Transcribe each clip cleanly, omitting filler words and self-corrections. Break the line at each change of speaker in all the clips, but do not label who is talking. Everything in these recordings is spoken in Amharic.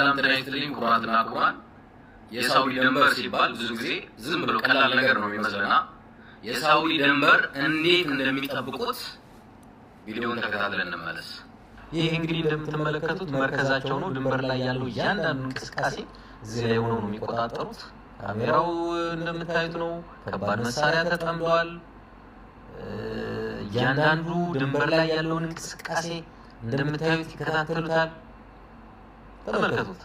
ሰላም ጤና ይስጥልኝ ኩራትና ኩራን የሳውዲ ድንበር ሲባል ብዙ ጊዜ ዝም ብሎ ቀላል ነገር ነው የሚመስለና የሳውዲ ድንበር እንዴት እንደሚጠብቁት ቪዲዮውን ተከታትለን እንመለስ።
ይሄ እንግዲህ እንደምትመለከቱት መርከዛቸው ነው። ድንበር ላይ ያለው እያንዳንዱ እንቅስቃሴ እዚህ ላይ ሆነው ነው የሚቆጣጠሩት። ካሜራው እንደምታዩት ነው። ከባድ መሳሪያ ተጠምዷል። እያንዳንዱ ድንበር ላይ ያለውን እንቅስቃሴ እንደምታዩት ይከታተሉታል። ተመልከቱት።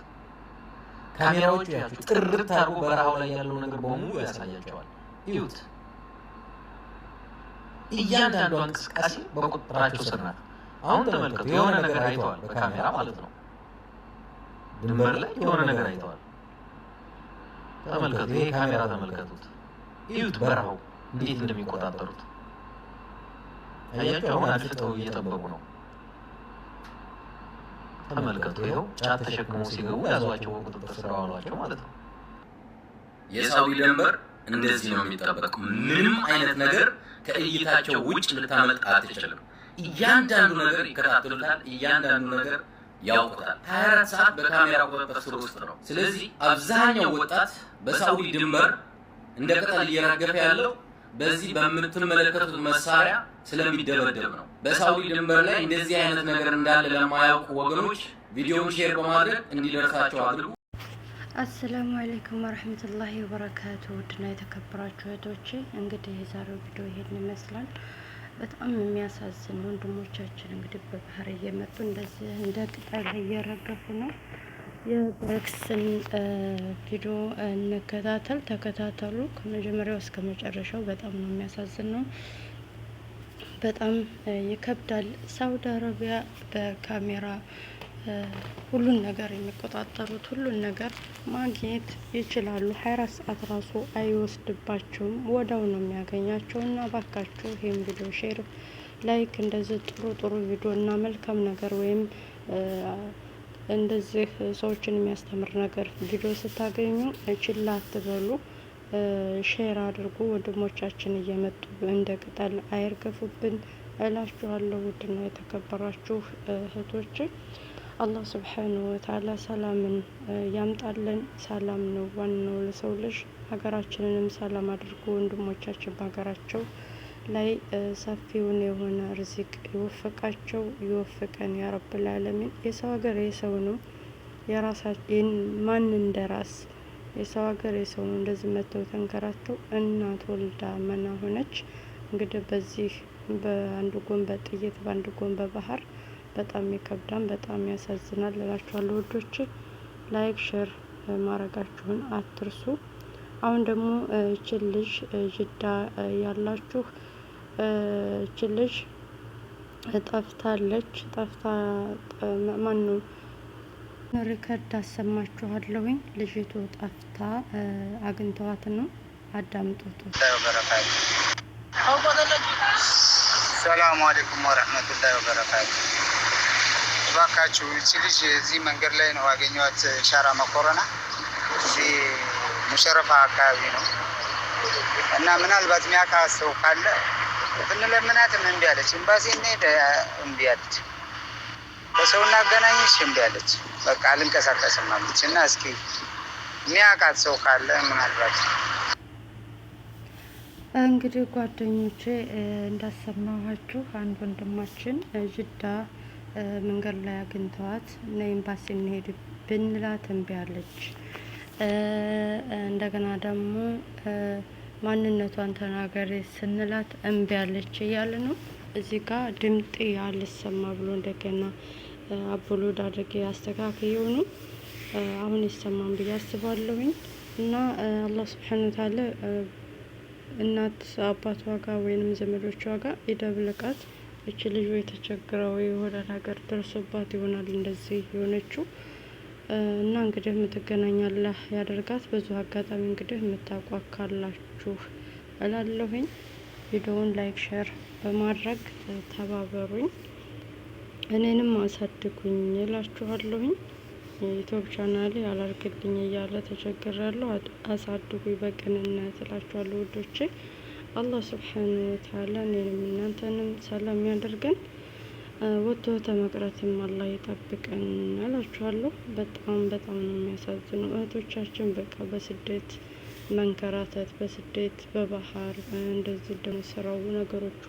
ካሜራዎቹ ያችሁ ጥርት አድርጎ በረሃው ላይ ያለው ነገር በሙሉ ያሳያቸዋል። ይዩት። እያንዳንዱ እንቅስቃሴ በቁጥጥራቸው ስር ናት። አሁን ተመልከቱ። የሆነ ነገር አይተዋል በካሜራ ማለት ነው። ድንበር ላይ የሆነ ነገር አይተዋል። ተመልከቱ። ይሄ ካሜራ ተመልከቱት። ይዩት በረሃው እንዴት እንደሚቆጣጠሩት አያችሁ። አሁን አድፍጠው እየጠበቁ ነው። ተመልከቱ። ይኸው ጫት ተሸክመው ሲገቡ ያዟቸው፣ በቁጥጥር ስር አዋሏቸው ማለት ነው።
የሳውዲ ድንበር እንደዚህ ነው የሚጠበቀው። ምንም አይነት ነገር ከእይታቸው ውጭ ልታመልጥ አትችልም። እያንዳንዱ ነገር ይከታተሉታል። እያንዳንዱ ነገር ያውቁታል። 24 ሰዓት በካሜራ ቁጥጥር ስር ውስጥ ነው። ስለዚህ አብዛኛው ወጣት በሳውዲ ድንበር እንደ ቅጠል እየረገፈ ያለው በዚህ በምትመለከቱት መሳሪያ ስለሚደበደብ ነው። በሳውዲ ድንበር ላይ እንደዚህ አይነት ነገር እንዳለ ለማያውቁ ወገኖች ቪዲዮውን ሼር በማድረግ እንዲደርሳቸው አድርጉ።
አሰላሙ አለይኩም ወራህመቱላሂ ወበረካቱ። ውድና የተከበራችሁ እህቶቼ እንግዲህ የዛሬው ቪዲዮ ይሄን ይመስላል። በጣም የሚያሳዝን ወንድሞቻችን እንግዲህ በባህር እየመጡ እንደዚህ እንደ ቅጠል እየረገፉ ነው። የብሬክስን ቪዲዮ እንከታተል፣ ተከታተሉ ከመጀመሪያው እስከ መጨረሻው። በጣም ነው የሚያሳዝን ነው። በጣም ይከብዳል። ሳውዲ አረቢያ በካሜራ ሁሉን ነገር የሚቆጣጠሩት ሁሉን ነገር ማግኘት ይችላሉ። 24 ሰዓት ራሱ አይወስድባቸውም። ወዳው ነው የሚያገኛቸው። እና ባካችሁ ይሄን ቪዲዮ ሼር፣ ላይክ እንደዚህ ጥሩ ቪዲዮ እና መልካም ነገር ወይም እንደዚህ ሰዎችን የሚያስተምር ነገር ቪዲዮ ስታገኙ ችላ አትበሉ፣ ሼር አድርጉ። ወንድሞቻችን እየመጡ እንደ ቅጠል አይርገፉብን እላችኋለሁ። ውድና የተከበራችሁ እህቶች አላህ ሱብሓነሁ ወተዓላ ሰላምን ያምጣልን። ሰላም ነው ዋናው ለሰው ልጅ። ሀገራችንንም ሰላም አድርጎ ወንድሞቻችን በሀገራቸው ላይ ሰፊውን የሆነ ርዚቅ ይወፍቃቸው፣ ይወፍቀን ያ ረብል ዓለሚን። የሰው ሀገር የሰው ነው፣ የራሳችን ማን እንደራስ የሰው ሀገር የሰው ነው። እንደዚህ መተው ተንከራተው እናት ወልዳ መና ሆነች። እንግዲህ በዚህ በአንድ ጎን በጥይት በአንድ ጎን በባህር በጣም ይከብዳል፣ በጣም ያሳዝናል እላችኋለሁ ውዶች። ላይክ ሼር ማድረጋችሁን አትርሱ። አሁን ደግሞ እቺን ልጅ ጅዳ ያላችሁ እቺን ልጅ ጠፍታለች። ማን ነው ሪከርድ አሰማችኋለሁኝ። ልጅቱ ጠፍታ አግኝተዋት ነው። አዳምጡት።
ሰላሙ አለይኩም ወራህመቱላሂ ወበረካቱ። እባካችሁ እቺ ልጅ እዚህ መንገድ ላይ ነው ያገኘኋት። ሻራ መኮረና እዚህ ሙሸረፋ አካባቢ ነው እና ምናልባት የሚያውቃት ሰው ካለ ብንለምናትም እምቢ አለች። ኤምባሲ እንሄድ እምቢ አለች። በሰው እናገናኝሽ እምቢ አለች። በቃ አልንቀሳቀስም አለች። እና እስኪ የሚያውቃት ሰው ካለ ምናልባት
እንግዲህ ጓደኞቼ እንዳሰማኋችሁ አንድ ወንድማችን ጅዳ መንገድ ላይ አግኝተዋት እና ኤምባሲ እንሄድ ብንላት እምቢ አለች። እንደገና ደግሞ ማንነቷን ተናገሪ ስንላት እምቢ አለች እያለ ነው። እዚህ ጋር ድምጤ አልሰማ ብሎ እንደገና አፕሎድ አድርጌ አስተካክየው ነው። አሁን ይሰማን ብዬ አስባለሁኝ። እና አላህ ሱብሓነሁ ወተዓላ እናት አባቷ ጋር ወይንም ዘመዶቿ ጋር ይደብልቃት። እቺ ልጅ ወይ ተቸግረው የሆነ ነገር ደርሶባት ይሆናል እንደዚህ የሆነችው። እና እንግዲህ የምትገናኛለህ ያደርጋት። ብዙ አጋጣሚ እንግዲህ የምታውቋት ካላችሁ እላለሁኝ ቪዲዮውን ላይክ ሼር በማድረግ ተባበሩኝ፣ እኔንም አሳድጉኝ እላችኋለሁኝ። የዩቲዩብ ቻናሌ አላርግልኝ እያለ ተቸግሬያለሁ። አሳድጉኝ በቅንነት እላችኋለሁ ውዶቼ። አላህ ሱብሓነሁ ወተዓላ እኔንም እናንተንም ሰላም ያደርገን። ወጥቶ ተመቅረትም አላህ ይጠብቀን እላችኋለሁ። በጣም በጣም ነው የሚያሳዝኑ እህቶቻችን በቃ በስደት መንከራተት፣ በስደት በባህር እንደዚህ ደግሞ ስራው ነገሮቹ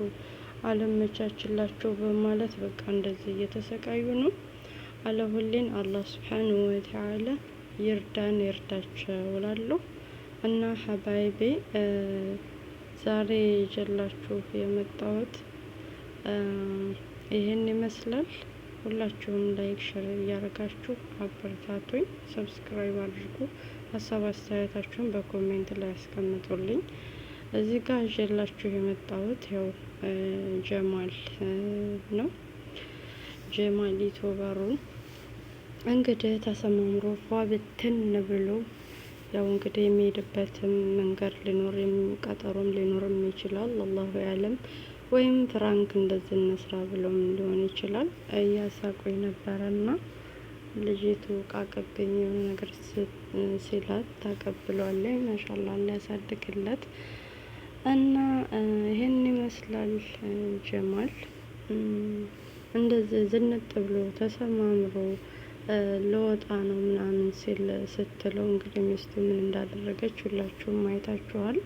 አለመቻችላቸው በማለት በቃ እንደዚህ እየተሰቃዩ ነው። አለሁሌን አላህ ሱብሓነሁ ወተዓላ ይርዳን ይርዳቸው እላለሁ። እና ሀባይቤ ዛሬ ይዤላችሁ የመጣሁት ይሄን ይመስላል። ሁላችሁም ላይክ ሸር እያደረጋችሁ አበረታቱኝ፣ ሰብስክራይብ አድርጉ። ሀሳብ አስተያየታችሁን በኮሜንት ላይ ያስቀምጡልኝ። እዚህ ጋር ይዤላችሁ የመጣሁት ያው ጀማል ነው። ጀማል ዩቲዩበሩን እንግዲህ ተሰማምሮ ፏ ብትን ብሎ ያው እንግዲህ የሚሄድበትም መንገድ ሊኖር ቀጠሮም ሊኖርም ይችላል፣ አላሁ ያለም። ወይም ፍራንክ እንደዚህ እንስራ ብሎም ሊሆን ይችላል። እያሳቁኝ ነበረና ልጅቱ ቃቀብኝ የሆነ ነገር ሲላት ታቀብሏለኝ። ማሻአላህ ሊያሳድግለት እና ይሄን ይመስላል ጀማል። እንደዚህ ዝንጥ ብሎ ተሰማምሮ ለወጣ ነው ምናምን ስትለው እንግዲህ ሚስቱ ምን እንዳደረገች ሁላችሁም አይታችኋል።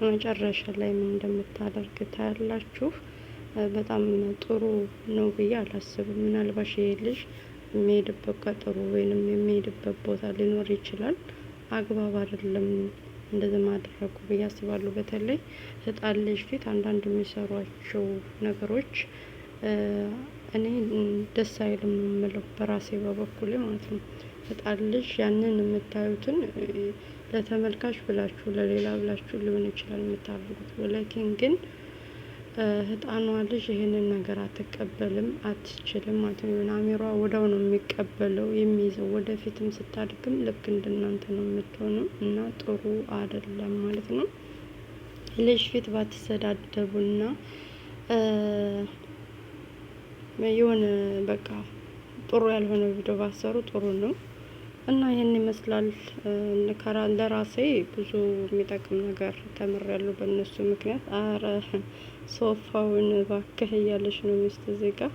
መጨረሻ ላይ ምን እንደምታደርግ ታያላችሁ። በጣም ጥሩ ነው ብዬ አላስብም። ምናልባት ይሄ ልጅ የሚሄድበት ቀጠሮ ወይንም የሚሄድበት ቦታ ሊኖር ይችላል። አግባብ አይደለም እንደዚህ ማድረጉ ብዬ አስባለሁ። በተለይ ህፃን ልጅ ፊት አንዳንድ የሚሰሯቸው ነገሮች እኔ ደስ አይልም ነው የምለው፣ በራሴ በበኩሌ ማለት ነው። ህፃን ልጅ ያንን የምታዩትን ለተመልካች ብላችሁ ለሌላ ብላችሁ ሊሆን ይችላል የምታደርጉት። ወላኪን ግን ህፃኗ ልጅ ይሄንን ነገር አትቀበልም፣ አትችልም ማለት ነው። የሆነ አሚሯ ወዳው ነው የሚቀበለው የሚይዘው። ወደፊትም ስታድግም ልክ እንደናንተ ነው የምትሆነው እና ጥሩ አይደለም ማለት ነው። ልጅ ፊት ባትሰዳደቡና የሆነ በቃ ጥሩ ያልሆነ ቪዲዮ ባሰሩ ጥሩ ነው። እና ይሄን ይመስላል። ለራሴ ብዙ የሚጠቅም ነገር ተምሬያለሁ በእነሱ ምክንያት። አረ ሶፋውን ባክህ እያለች ነው ሚስት እዚህ ጋር።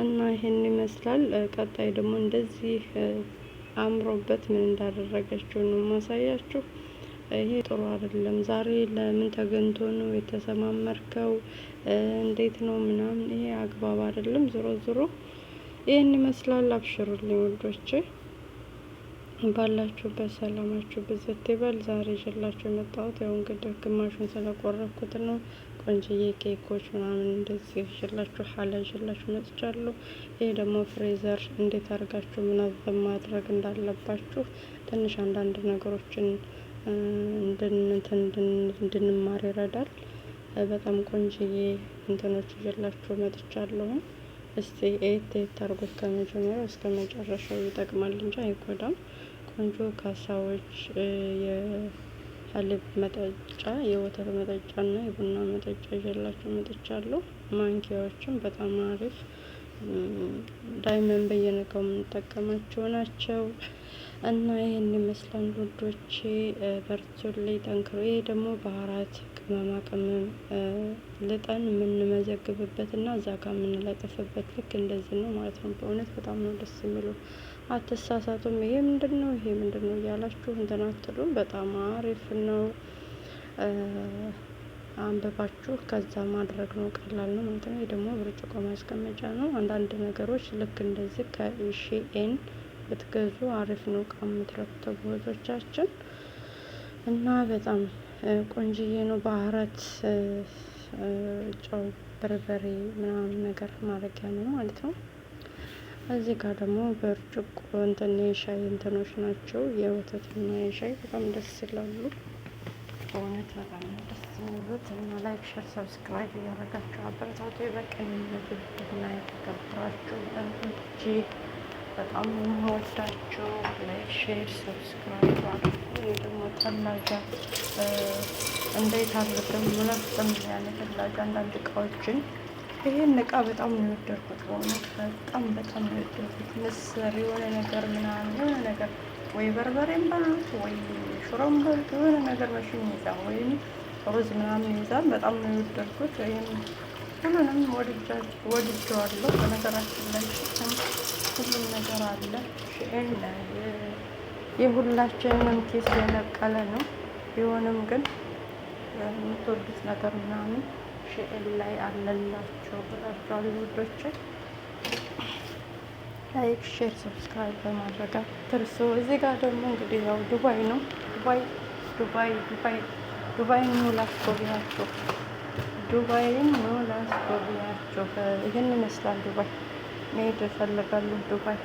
እና ይሄን ይመስላል። ቀጣይ ደግሞ እንደዚህ አምሮበት ምን እንዳደረገችው ነው ማሳያችሁ። ይሄ ጥሩ አይደለም። ዛሬ ለምን ተገንቶ ነው የተሰማመርከው? እንዴት ነው ምናምን፣ ይሄ አግባብ አይደለም። ዞሮ ዞሮ ይሄን ይመስላል። አብሽሩልኝ ወዶቼ፣ ባላችሁበት ሰላማችሁ ብዝት ይበል። ዛሬ ይዤላችሁ የመጣሁት ያው እንግዲህ ግማሹን ስለቆረኩት ነው። ቆንጅዬ ኬኮች ምናምን እንደዚህ ይዤላችሁ ሀላ ይዤላችሁ መጥቻለሁ። ይሄ ደግሞ ፍሬዘር እንዴት አድርጋችሁ ምናምን ማድረግ እንዳለባችሁ ትንሽ አንዳንድ ነገሮችን እንድንማር ይረዳል። በጣም ቆንጅዬ እንትኖች ይዤላችሁ መጥቻለሁ። እስቲ ኤት አድርጉት ከመጀመሪያው እስከ መጨረሻው፣ ይጠቅማል እንጂ አይጎዳም። ቆንጆ ካሳዎች፣ የሀሊብ መጠጫ፣ የወተት መጠጫ እና የቡና መጠጫ ይዤላችሁ መጥቻለሁ። ማንኪያዎችም በጣም አሪፍ ዳይመንድ በየነካው የምንጠቀማቸው ናቸው። እና ይሄን ይመስላል ውዶቼ፣ በርቱልኝ፣ ጠንክሮ። ይሄ ደግሞ ባህራት ቅመማ ቅመም ልጠን የምንመዘግብበት እና እዛ ጋር የምንለጥፍበት ልክ እንደዚህ ነው ማለት ነው። በእውነት በጣም ነው ደስ የሚሉ። አትሳሳቱም። ይሄ ምንድን ነው ይሄ ምንድን ነው እያላችሁ እንትን አትሉም። በጣም አሪፍ ነው። አንብባችሁ ከዛ ማድረግ ነው፣ ቀላል ነው ማለት ነው። ይሄ ደግሞ ብርጭቆ ማስቀመጫ ነው። አንዳንድ ነገሮች ልክ እንደዚህ ከሺኤን ብትገዙ አሪፍ ነው። እቃ የምትረክቡ እህቶቻችን እና በጣም ቆንጅዬ ነው። ባህራት ጨው፣ በርበሬ ምናምን ነገር ማድረጊያ ነው ማለት ነው። እዚህ ጋር ደግሞ ብርጭቆ እንትን የሻይ እንትኖች ናቸው፣ የወተትና የሻይ በጣም ደስ ይላሉ። በእውነት በጣም ደስ የሚሉት እና ላይክ ሸር ሰብስክራይብ እያደረጋችሁ አበረታቱ። በቅንነት እና የተከበራችሁ እንጂ በጣም የምወዳቸው ላይክ ሼር ሰብስክራይብ አድርጉ። ደግሞ ተላጃ እንዴት አድርገን ምናምን ያለ ተላጃ አንዳንድ እቃዎችን ይሄን እቃ በጣም ነው የወደድኩት። በእውነት በጣም ነው የወደድኩት። ምስር የሆነ ነገር ምናምን የሆነ ነገር ወይ በርበሬም በሉት ወይ ሽሮም በሉት የሆነ ነገር መሽኝ ይዛል ወይም ሩዝ ምናምን ይዛል። በጣም ነው የወደድኩት። ይሄን ሁሉንም ወድጀዋለሁ። በነገራችን ላይ ሁሉም ነገር አለ። ሽኤን የሁላችንም ኪስ የነቀለ ነው። ቢሆንም ግን የምትወዱት ነገር ምናምን ሽኤን ላይ አለላቸው ብላችኋል ውዶቼ። ላይክ፣ ሼር፣ ሰብስክራይብ በማድረግ አትርሱ። እዚህ ጋር ደግሞ እንግዲህ ያው ዱባይ ነው። ዱባይን ኑ ላስጎብኛችሁ። ዱባይን ኑ ላስጎብኛችሁ። ይህን ይመስላል ዱባይ። መሄድ እፈልጋለሁ ዱባይ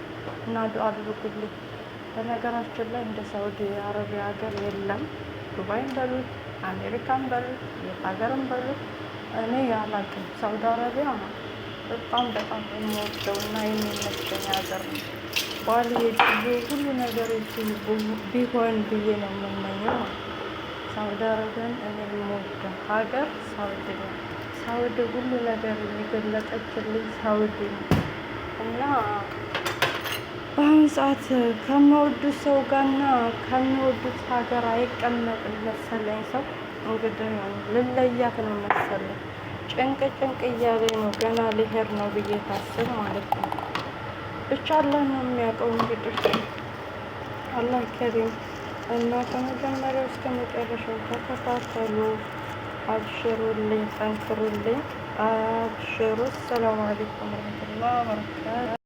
እና ዱአ አድርጉልኝ። በነገራችን ላይ እንደ ሳውዲ አረቢያ ሀገር የለም። ዱባይን በሉት አሜሪካን በሉት የት ሀገርም በሉት እኔ ያላቅም። ሳውዲ አረቢያ በጣም የምወደው እና የሚመቸኝ ሀገር ነው። ባልሄድ ሁሉ ነገር ቢሆን ብዬ ነው የምመኘው። ሳውዲ አረቢያን እኔ የምወደው ሀገር ሳውዲ ነው። ሳውዲ ሁሉ ነገር የሚገለጠችልኝ ሳውዲ ነው እና በአሁኑ ሰዓት ከሚወዱት ሰው ጋርና ከሚወዱት ሀገር አይቀመጥም መሰለኝ ሰው። እንግዲህ ልለያት ነው መሰለኝ። ጭንቅ እያለኝ ነው። ገና ልሄድ ነው ብዬ ታስብ ማለት ነው። ብቻ አላህ ነው የሚያውቀው። እንግዲህ አላህ ከሪም እና ከመጀመሪያው እስከ መጨረሻው ተከታተሉ። አብሽሩልኝ፣ ጠንክሩልኝ፣ አብሽሩ። ሰላም አለይኩም ወረህመቱላሂ ወበረካቱህ።